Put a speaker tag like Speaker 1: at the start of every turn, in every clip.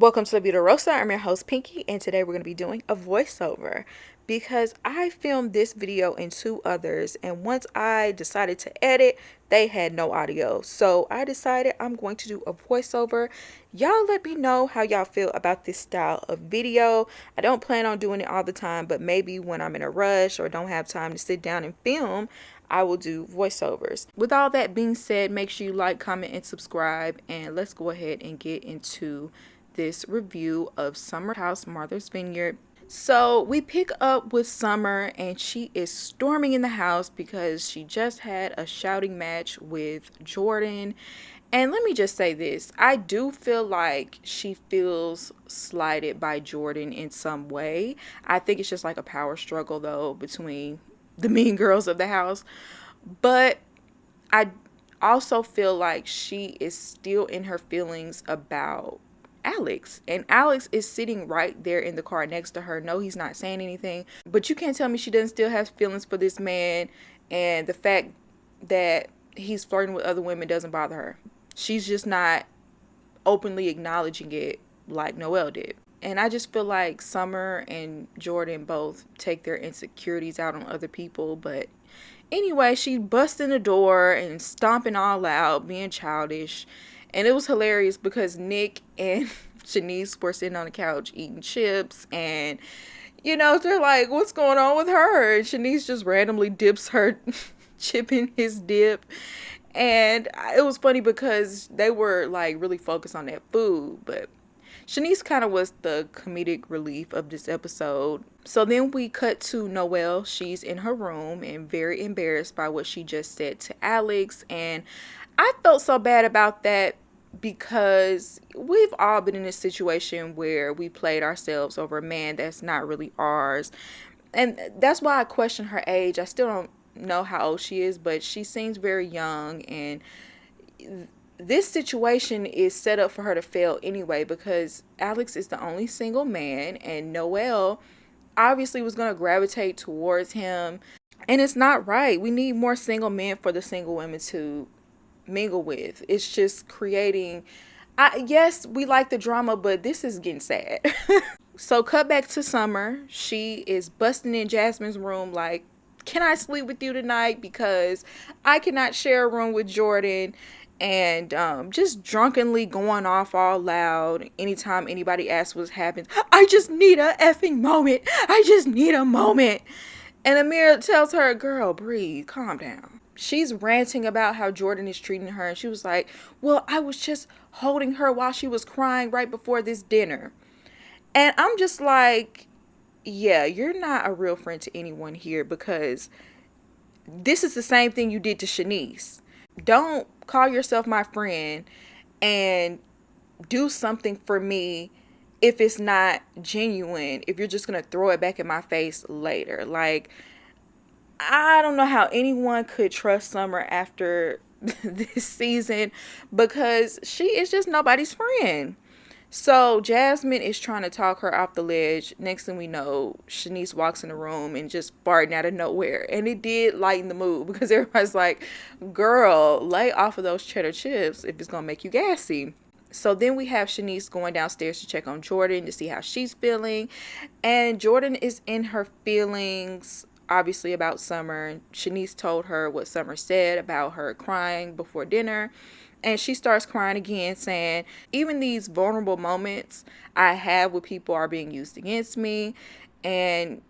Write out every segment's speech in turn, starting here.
Speaker 1: Welcome to the Beauty Roaster. I'm your host Pinky, and today we're going to be doing a voiceover because I filmed this video and two others, and once I decided to edit, they had no audio. So I decided I'm going to do a voiceover. Y'all let me know how y'all feel about this style of video. I don't plan on doing it all the time, but maybe when I'm in a rush or don't have time to sit down and film, I will do voiceovers. With all that being said, make sure you like, comment, and subscribe, and let's go ahead and get into this review of Summer House Martha's Vineyard. So we pick up with Summer, and she is storming in the house because she just had a shouting match with Jordan. And let me just say this, I do feel like she feels slighted by Jordan in some way. I think it's just like a power struggle though between the mean girls of the house. But I also feel like she is still in her feelings about Alex, and Alex is sitting right there in the car next to her. No, he's not saying anything, but you can't tell me she doesn't still have feelings for this man, and the fact that he's flirting with other women doesn't bother her. She's just not openly acknowledging it like Noelle did. And I just feel like Summer and Jordan both take their insecurities out on other people. But anyway, she busting the door and stomping all out, being childish. And it was hilarious because Nick and Shanice were sitting on the couch eating chips. And, you know, they're like, what's going on with her? And Shanice just randomly dips her chip in his dip. And it was funny because they were like really focused on that food. But Shanice kind of was the comedic relief of this episode. So then we cut to Noelle. She's in her room and very embarrassed by what she just said to Alex. And I felt so bad about that because we've all been in a situation where we played ourselves over a man that's not really ours. And that's why I question her age. I still don't know how old she is, but she seems very young, and this situation is set up for her to fail anyway because Alex is the only single man, and Noelle obviously was going to gravitate towards him, and it's not right. We need more single men for the single women to mingle with. It's just creating, yes, we like the drama, but this is getting sad. So cut back to Summer. She is busting in Jasmine's room like, can I sleep with you tonight because I cannot share a room with Jordan? And just drunkenly going off all loud anytime anybody asks what's happened. I just need a effing moment. I just need a moment. And Amir tells her, girl, breathe, calm down. She's ranting about how Jordan is treating her, and she was like, well, I was just holding her while she was crying right before this dinner. And I'm just like, yeah, you're not a real friend to anyone here, because this is the same thing you did to Shanice. Don't call yourself my friend and do something for me if it's not genuine, if you're just going to throw it back in my face later. Like, I don't know how anyone could trust Summer after this season because she is just nobody's friend. So Jasmine is trying to talk her off the ledge. Next thing we know, Shanice walks in the room and just farting out of nowhere. And it did lighten the mood because everybody's like, girl, lay off of those cheddar chips if it's going to make you gassy. So then we have Shanice going downstairs to check on Jordan to see how she's feeling. And Jordan is in her feelings, obviously, about Summer. Shanice told her what Summer said about her crying before dinner. And she starts crying again, saying, even these vulnerable moments I have with people are being used against me. And,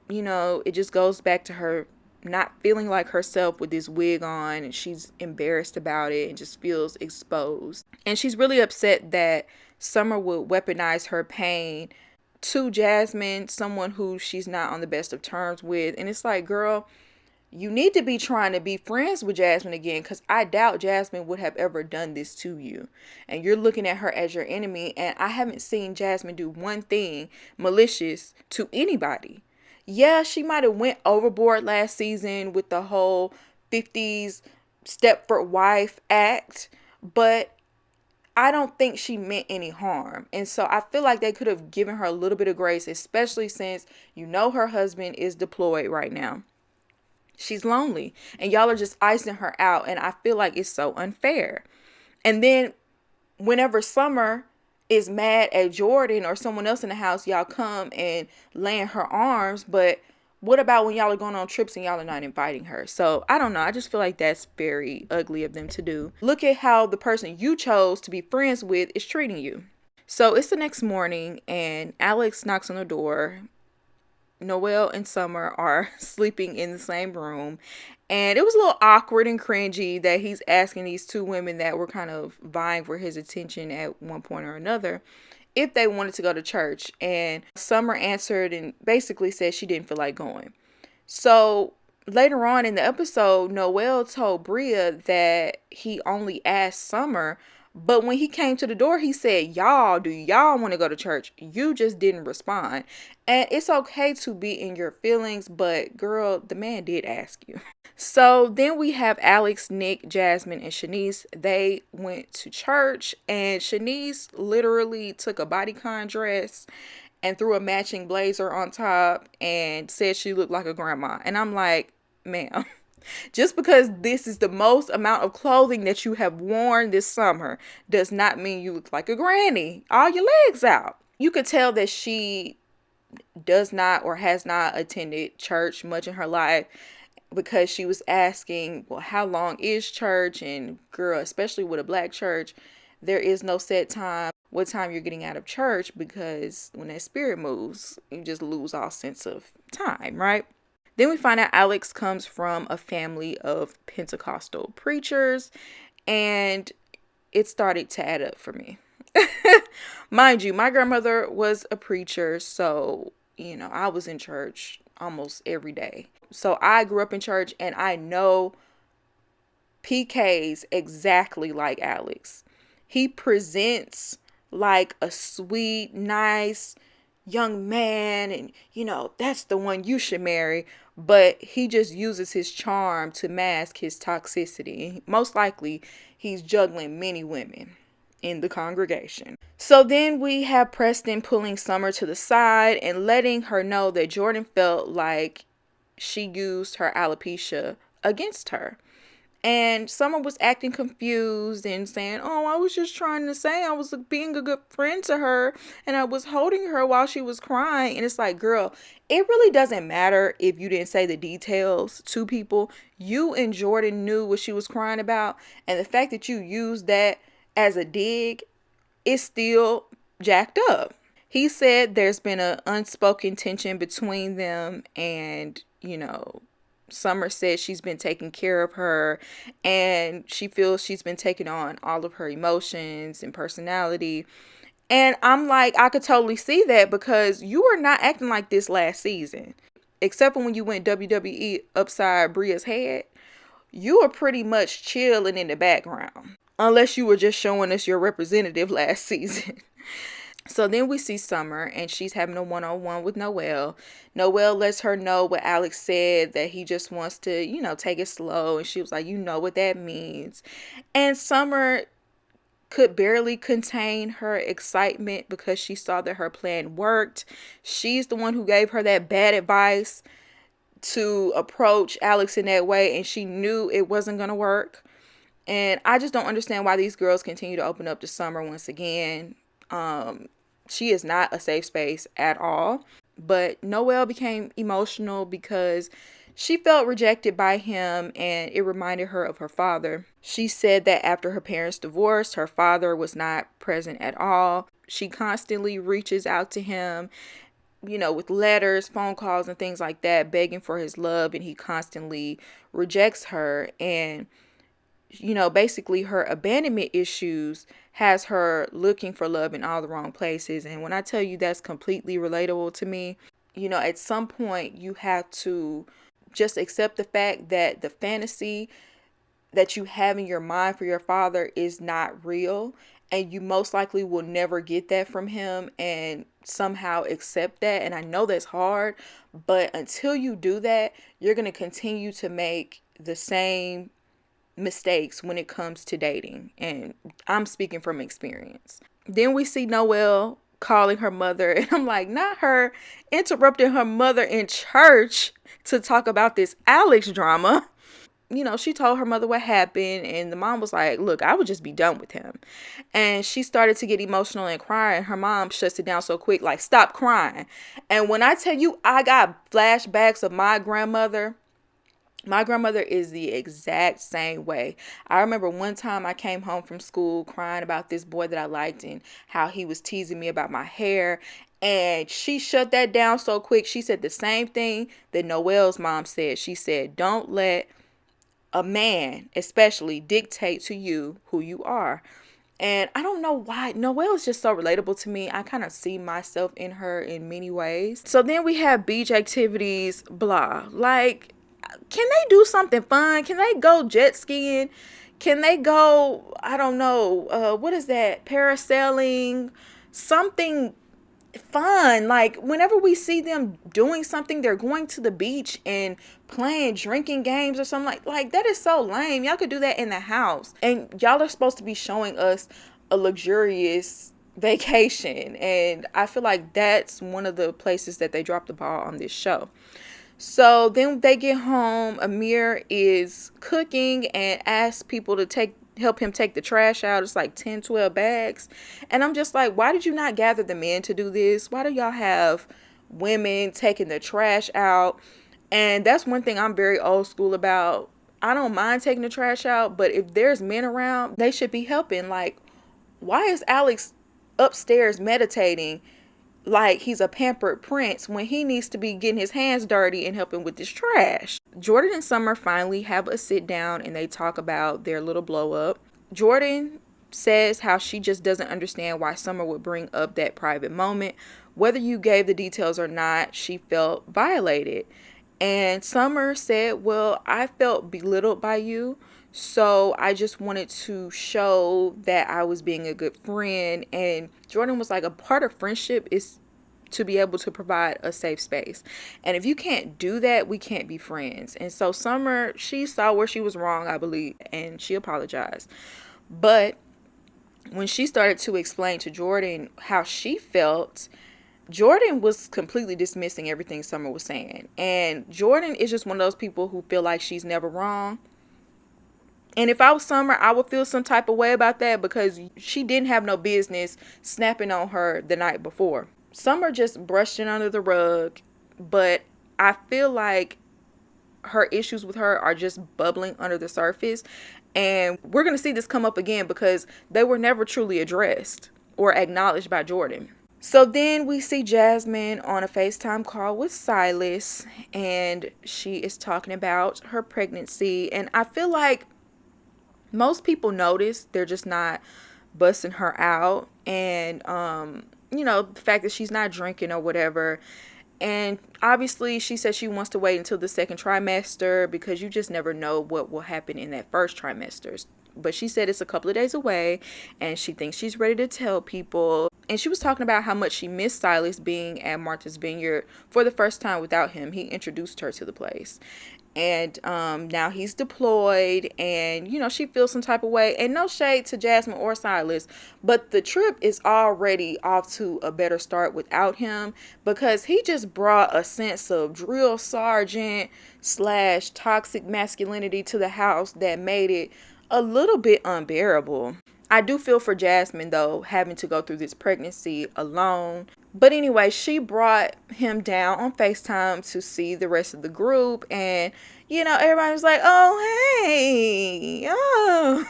Speaker 1: you know, it just goes back to her not feeling like herself with this wig on. And she's embarrassed about it and just feels exposed. And she's really upset that Summer would weaponize her pain to Jasmine, someone who she's not on the best of terms with. And it's like, girl, you need to be trying to be friends with Jasmine again, because I doubt Jasmine would have ever done this to you. And you're looking at her as your enemy. And I haven't seen Jasmine do one thing malicious to anybody. Yeah, she might have went overboard last season with the whole 50s Stepford wife act, but I don't think she meant any harm. And so I feel like they could have given her a little bit of grace, especially since you know her husband is deployed right now. She's lonely and y'all are just icing her out, and I feel like it's so unfair. And then whenever Summer is mad at Jordan or someone else in the house, y'all come and lay in her arms. But what about when y'all are going on trips and y'all are not inviting her? So I don't know. I just feel like that's very ugly of them to do. Look at how the person you chose to be friends with is treating you. So it's the next morning and Alex knocks on the door. Noelle and Summer are sleeping in the same room. And it was a little awkward and cringy that he's asking these two women that were kind of vying for his attention at one point or another if they wanted to go to church. And Summer answered and basically said she didn't feel like going. So later on in the episode, Noelle told Bria that he only asked Summer, but when he came to the door, he said, do y'all want to go to church? You just didn't respond. And it's okay to be in your feelings, but girl, the man did ask you. So then we have Alex, Nick, Jasmine, and Shanice. They went to church, and Shanice literally took a bodycon dress and threw a matching blazer on top and said she looked like a grandma. And I'm like, ma'am, just because this is the most amount of clothing that you have worn this summer does not mean you look like a granny. All your legs out. You could tell that she does not or has not attended church much in her life, because she was asking, well, how long is church? And girl, especially with a black church, there is no set time, what time you're getting out of church, because when that spirit moves, you just lose all sense of time, right? Then we find out Alex comes from a family of Pentecostal preachers, and it started to add up for me. Mind you, my grandmother was a preacher, so, I was in church almost every day. So I grew up in church, and I know PK's exactly like Alex. He presents like a sweet, nice young man, and that's the one you should marry. But he just uses his charm to mask his toxicity. Most likely, he's juggling many women in the congregation. So then we have Preston pulling Summer to the side and letting her know that Jordan felt like she used her alopecia against her. And Summer was acting confused and saying, I was just trying to say I was being a good friend to her, and I was holding her while she was crying. And it's like, girl, it really doesn't matter if you didn't say the details to people. You and Jordan knew what she was crying about. And the fact that you used that as a dig is still jacked up. He said there's been an unspoken tension between them, and Summer said she's been taking care of her, and she feels she's been taking on all of her emotions and personality. And I'm like, I could totally see that, because you were not acting like this last season. Except for when you went WWE upside Bria's head, you were pretty much chilling in the background. Unless you were just showing us your representative last season. So then we see Summer, and she's having a one-on-one with Noelle. Noelle lets her know what Alex said, that he just wants to, take it slow. And she was like, you know what that means. And Summer could barely contain her excitement because she saw that her plan worked. She's the one who gave her that bad advice to approach Alex in that way, and she knew it wasn't going to work. And I just don't understand why these girls continue to open up to Summer once again. She is not a safe space at all. But Noelle became emotional because she felt rejected by him, and it reminded her of her father. She said that after her parents divorced, her father was not present at all. She constantly reaches out to him, with letters, phone calls, and things like that, begging for his love, and he constantly rejects her. And basically her abandonment issues has her looking for love in all the wrong places. And when I tell you that's completely relatable to me, at some point you have to just accept the fact that the fantasy that you have in your mind for your father is not real, and you most likely will never get that from him, and somehow accept that. And I know that's hard, but until you do that, you're going to continue to make the same mistakes when it comes to dating. And I'm speaking from experience. Then we see Noelle calling her mother, and I'm like, not her interrupting her mother in church to talk about this Alex drama. she told her mother what happened, and the mom was like, look, I would just be done with him. And she started to get emotional and cry, and her mom shuts it down so quick, like, stop crying. And when I tell you, I got flashbacks of my grandmother. My grandmother is the exact same way. I remember one time I came home from school crying about this boy that I liked and how he was teasing me about my hair. And she shut that down so quick. She said the same thing that Noelle's mom said. She said, don't let a man especially dictate to you who you are. And I don't know why. Noelle is just so relatable to me. I kind of see myself in her in many ways. So then we have beach activities, blah. Like, can they do something fun? Can they go jet skiing? Can they go, I don't know, what is that? Parasailing? Something fun. Like, whenever we see them doing something, they're going to the beach and playing drinking games or something like that is so lame. Y'all could do that in the house. And y'all are supposed to be showing us a luxurious vacation. And I feel like that's one of the places that they dropped the ball on this show. So then they get home. Amir is cooking and asks people to help him take the trash out. It's like 10, 12 bags. And I'm just like, why did you not gather the men to do this? Why do y'all have women taking the trash out? And that's one thing I'm very old school about. I don't mind taking the trash out, but if there's men around, they should be helping. Like, why is Alex upstairs meditating like he's a pampered prince when he needs to be getting his hands dirty and helping with this trash? Jordan and Summer finally have a sit down and they talk about their little blow up. Jordan says how she just doesn't understand why Summer would bring up that private moment. Whether you gave the details or not, she felt violated. And Summer said, well, I felt belittled by you. So I just wanted to show that I was being a good friend. And Jordan was like, a part of friendship is to be able to provide a safe space. And if you can't do that, we can't be friends. And so Summer, she saw where she was wrong, I believe, and she apologized. But when she started to explain to Jordan how she felt, Jordan was completely dismissing everything Summer was saying. And Jordan is just one of those people who feel like she's never wrong. And if I was Summer, I would feel some type of way about that because she didn't have no business snapping on her the night before. Summer just brushed it under the rug, but I feel like her issues with her are just bubbling under the surface. And we're going to see this come up again because they were never truly addressed or acknowledged by Jordan. So then we see Jasmine on a FaceTime call with Silas, and she is talking about her pregnancy. And I feel like most people notice, they're just not busting her out. And, the fact that she's not drinking or whatever. And obviously she says she wants to wait until the second trimester because you just never know what will happen in that first trimester. But she said it's a couple of days away and she thinks she's ready to tell people. And she was talking about how much she missed Silas being at Martha's Vineyard for the first time without him. He introduced her to the place. And now he's deployed and, she feels some type of way. And no shade to Jasmine or Silas, but the trip is already off to a better start without him because he just brought a sense of drill sergeant / toxic masculinity to the house that made it a little bit unbearable. I do feel for Jasmine, though, having to go through this pregnancy alone. But anyway, she brought him down on FaceTime to see the rest of the group. And, everybody was like, oh, hey, oh.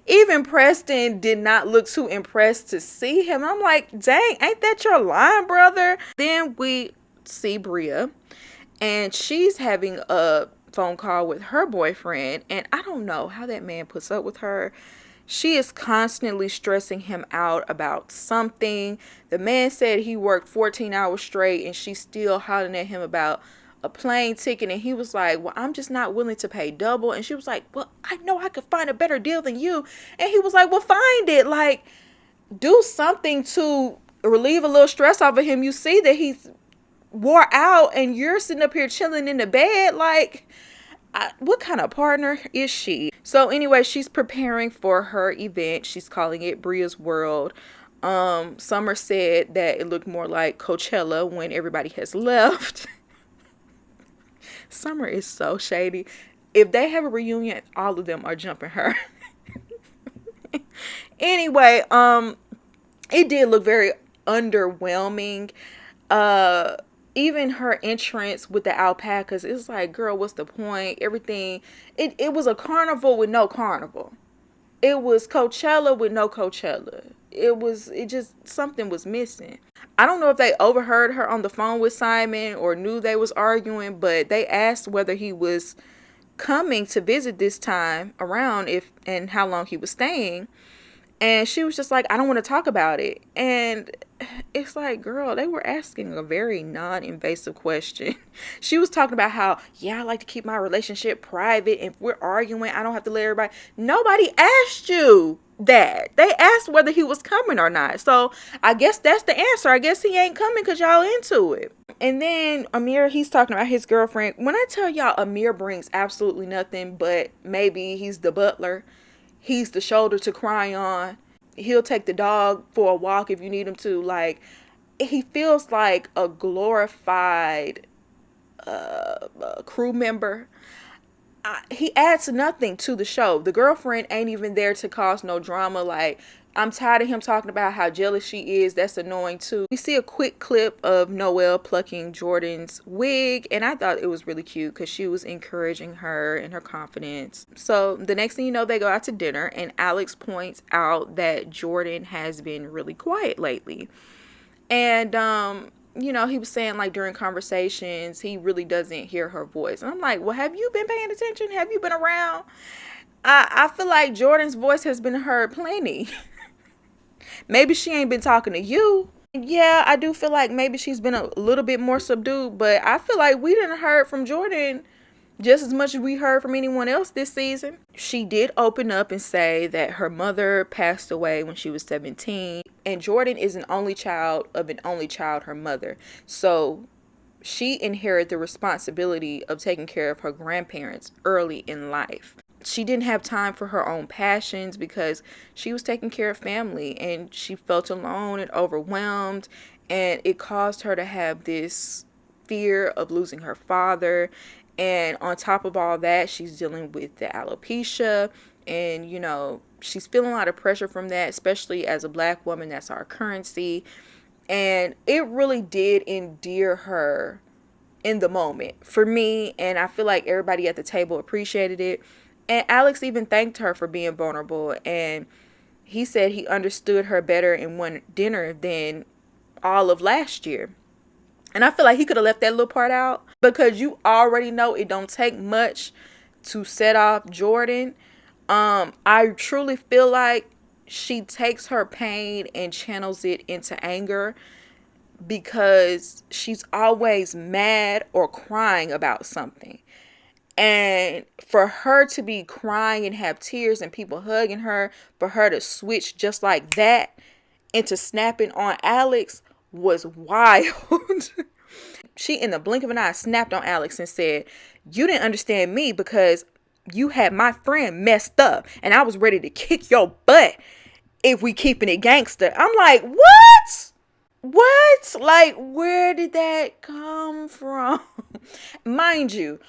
Speaker 1: Even Preston did not look too impressed to see him. I'm like, dang, ain't that your line, brother? Then we see Bria, and she's having a phone call with her boyfriend, and I don't know how that man puts up with her. She is constantly stressing him out about something. The man said he worked 14 hours straight and she's still hollering at him about a plane ticket, and he was like, well, I'm just not willing to pay double. And she was like, well, I know I could find a better deal than you. And he was like, well, find it. Like, do something to relieve a little stress off of him. You see that he's wore out and you're sitting up here chilling in the bed. Like, what kind of partner is she? So anyway, she's preparing for her event. She's calling it Bria's World. Summer said that it looked more like Coachella when everybody has left. Summer is so shady. If they have a reunion, all of them are jumping her. Anyway, it did look very underwhelming. Uh Even her entrance with the alpacas, it's like, girl, what's the point? Everything, it was a carnival with no carnival. It was Coachella with no Coachella. It just, something was missing. I don't know if they overheard her on the phone with Simon or knew they was arguing, but they asked whether he was coming to visit this time around, if and how long he was staying. And she was just like, I don't want to talk about it. And it's like, girl, they were asking a very non-invasive question. She was talking about how, yeah, I like to keep my relationship private. If we're arguing, I don't have to let everybody. Nobody asked you that. They asked whether he was coming or not. So I guess that's the answer. I guess he ain't coming because y'all into it. And then Amir, he's talking about his girlfriend. When I tell y'all, Amir brings absolutely nothing, but maybe he's the butler. He's the shoulder to cry on. He'll take the dog for a walk if you need him to. Like, he feels like a glorified crew member. He adds nothing to the show. The girlfriend ain't even there to cause no drama. Like, I'm tired of him talking about how jealous she is. That's annoying too. We see a quick clip of Noelle plucking Jordan's wig, and I thought it was really cute because she was encouraging her and her confidence. So the next thing you know, they go out to dinner, and Alex points out that Jordan has been really quiet lately. And you know, he was saying, like, during conversations, he really doesn't hear her voice. And I'm like, well, have you been paying attention? Have you been around? I feel like Jordan's voice has been heard plenty. Maybe she ain't been talking to you. Yeah, I do feel like maybe she's been a little bit more subdued, but I feel like we didn't heard from Jordan just as much as we heard from anyone else this season. She did open up and say that her mother passed away when she was 17, and Jordan is an only child of an only child, her mother. So she inherited the responsibility of taking care of her grandparents early in life. She didn't have time for her own passions because she was taking care of family, and she felt alone and overwhelmed, and it caused her to have this fear of losing her father. And on top of all that, she's dealing with the alopecia, and, you know, she's feeling a lot of pressure from that, especially as a Black woman. That's our currency. And it really did endear her in the moment for me, and I feel like everybody at the table appreciated it. And Alex even thanked her for being vulnerable, and he said he understood her better in one dinner than all of last year. And I feel like he could have left that little part out, because you already know it don't take much to set off Jordan. I truly feel like she takes her pain and channels it into anger, because she's always mad or crying about something. And for her to be crying and have tears and people hugging her, for her to switch just like that into snapping on Alex was wild. She, in the blink of an eye, snapped on Alex and said, you didn't understand me because you had my friend messed up, and I was ready to kick your butt if we keeping it gangster. I'm like, what? What? Like, where did that come from? Mind you,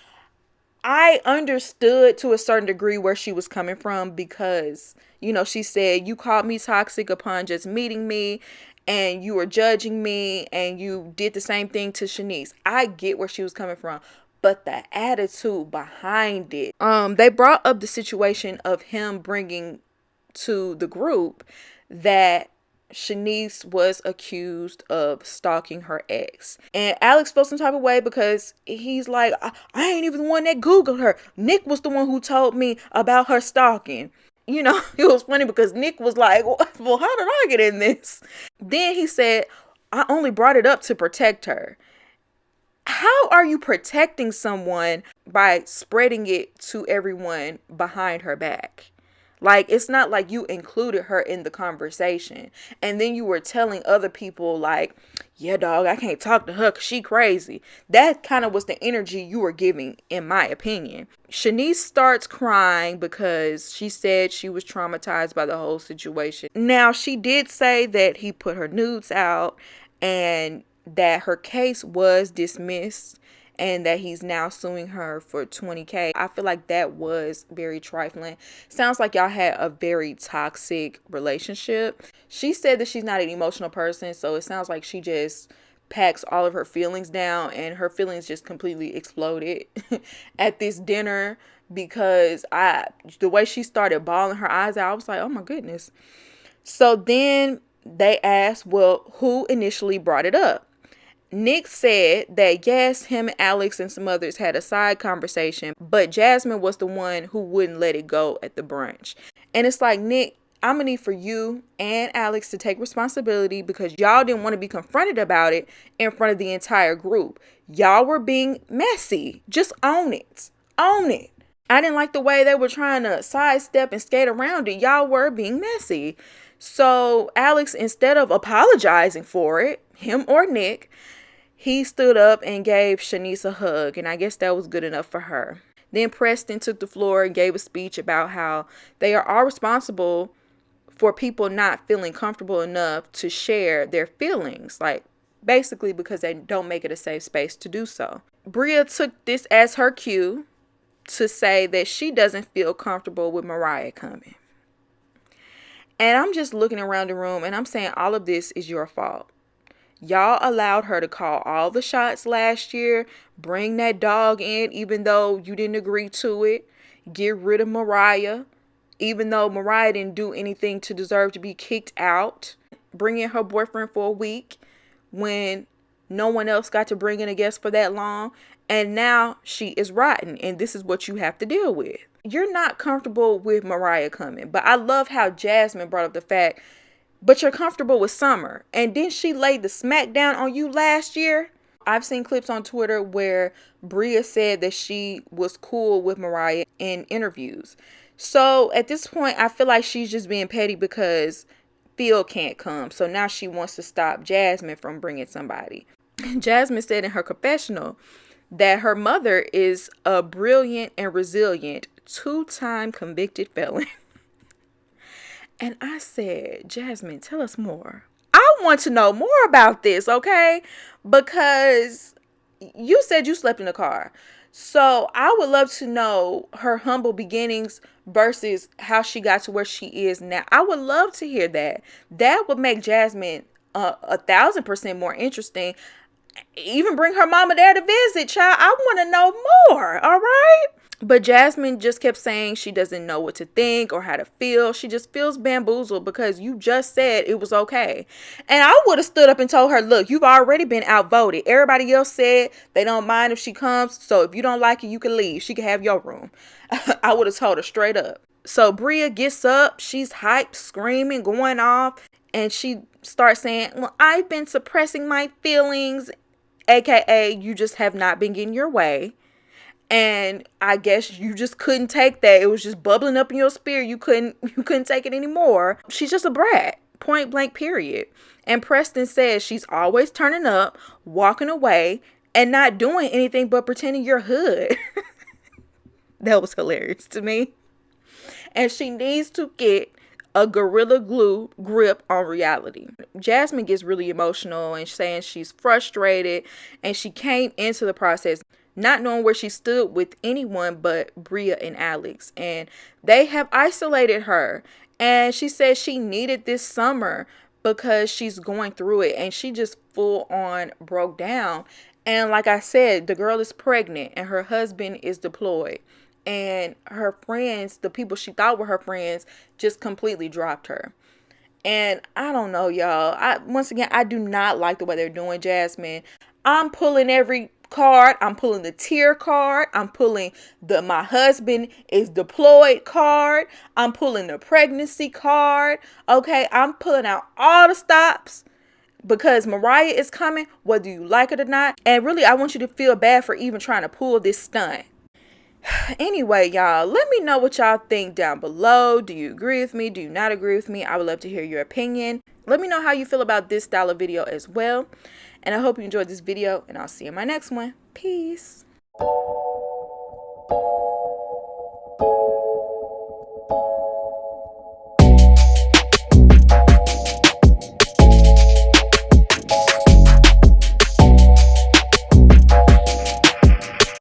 Speaker 1: I understood to a certain degree where she was coming from, because, you know, she said, you called me toxic upon just meeting me, and you were judging me, and you did the same thing to Shanice. I get where she was coming from, but the attitude behind it. They brought up the situation of him bringing to the group that Shanice was accused of stalking her ex. And Alex felt some type of way, because he's like, I ain't even the one that Googled her. Nick was the one who told me about her stalking. You know, it was funny because Nick was like, well, how did I get in this? Then he said, I only brought it up to protect her. How are you protecting someone by spreading it to everyone behind her back? Like, it's not like you included her in the conversation, and then you were telling other people, like, yeah, dog, I can't talk to her because she crazy. That kind of was the energy you were giving, in my opinion. Shanice starts crying because she said she was traumatized by the whole situation. Now, she did say that he put her nudes out, and that her case was dismissed, and that he's now suing her for $20K. I feel like that was very trifling. Sounds like y'all had a very toxic relationship. She said that she's not an emotional person, so it sounds like she just packs all of her feelings down, and her feelings just completely exploded at this dinner, because the way she started bawling her eyes out, I was like, oh my goodness. So then they asked, well, who initially brought it up? Nick said that yes, him and Alex and some others had a side conversation, but Jasmine was the one who wouldn't let it go at the brunch. And it's like, Nick, I'm gonna need for you and Alex to take responsibility, because y'all didn't want to be confronted about it in front of the entire group. Y'all were being messy. Just own it. Own it. I didn't like the way they were trying to sidestep and skate around it. Y'all were being messy. So Alex, instead of apologizing for it, him or Nick, he stood up and gave Shanice a hug, and I guess that was good enough for her. Then Preston took the floor and gave a speech about how they are all responsible for people not feeling comfortable enough to share their feelings, like basically because they don't make it a safe space to do so. Bria took this as her cue to say that she doesn't feel comfortable with Mariah coming. And I'm just looking around the room and I'm saying all of this is your fault. Y'all allowed her to call all the shots last year, bring that dog in even though you didn't agree to it, get rid of Mariah even though Mariah didn't do anything to deserve to be kicked out, bring in her boyfriend for a week when no one else got to bring in a guest for that long, and now she is rotten, and this is what you have to deal with. You're not comfortable with Mariah coming, but I love how Jasmine brought up the fact, but you're comfortable with Summer, and then she laid the smack down on you last year. I've seen clips on Twitter where Bria said that she was cool with Mariah in interviews. So at this point, I feel like she's just being petty because Phil can't come. So now she wants to stop Jasmine from bringing somebody. Jasmine said in her confessional that her mother is a brilliant and resilient 2-time convicted felon. And I said, Jasmine, tell us more. I want to know more about this, okay? Because you said you slept in the car. So I would love to know her humble beginnings versus how she got to where she is now. I would love to hear that. That would make Jasmine 1,000% more interesting. Even bring her mama there to visit, child. I want to know more, all right? But Jasmine just kept saying she doesn't know what to think or how to feel. She just feels bamboozled because you just said it was okay. And I would have stood up and told her, look, you've already been outvoted. Everybody else said they don't mind if she comes. So if you don't like it, you can leave. She can have your room. I would have told her straight up. So Bria gets up. She's hyped, screaming, going off. And she starts saying, well, I've been suppressing my feelings. AKA, you just have not been getting your way. And I guess you just couldn't take that. It was just bubbling up in your spirit. You couldn't take it anymore. She's just a brat. Point blank, period. And Preston says she's always turning up, walking away, and not doing anything but pretending you're hood. That was hilarious to me. And she needs to get a Gorilla Glue grip on reality. Jasmine gets really emotional and saying she's frustrated, and she came into the process not knowing where she stood with anyone but Bria and Alex, and they have isolated her. And she said she needed this summer because she's going through it, and she just full on broke down. And like I said, the girl is pregnant and her husband is deployed, and her friends, the people she thought were her friends, just completely dropped her. And I don't know, y'all. Once again, I do not like the way they're doing Jasmine. I'm pulling every card. I'm pulling the tear card. I'm pulling the my husband is deployed card. I'm pulling the pregnancy card. Okay, I'm pulling out all the stops because Mariah is coming, whether you like it or not. And really, I want you to feel bad for even trying to pull this stunt. Anyway, y'all, let me know what y'all think down below. Do you agree with me? Do you not agree with me? I would love to hear your opinion. Let me know how you feel about this style of video as well. And I hope you enjoyed this video, and I'll see you in my next one. Peace.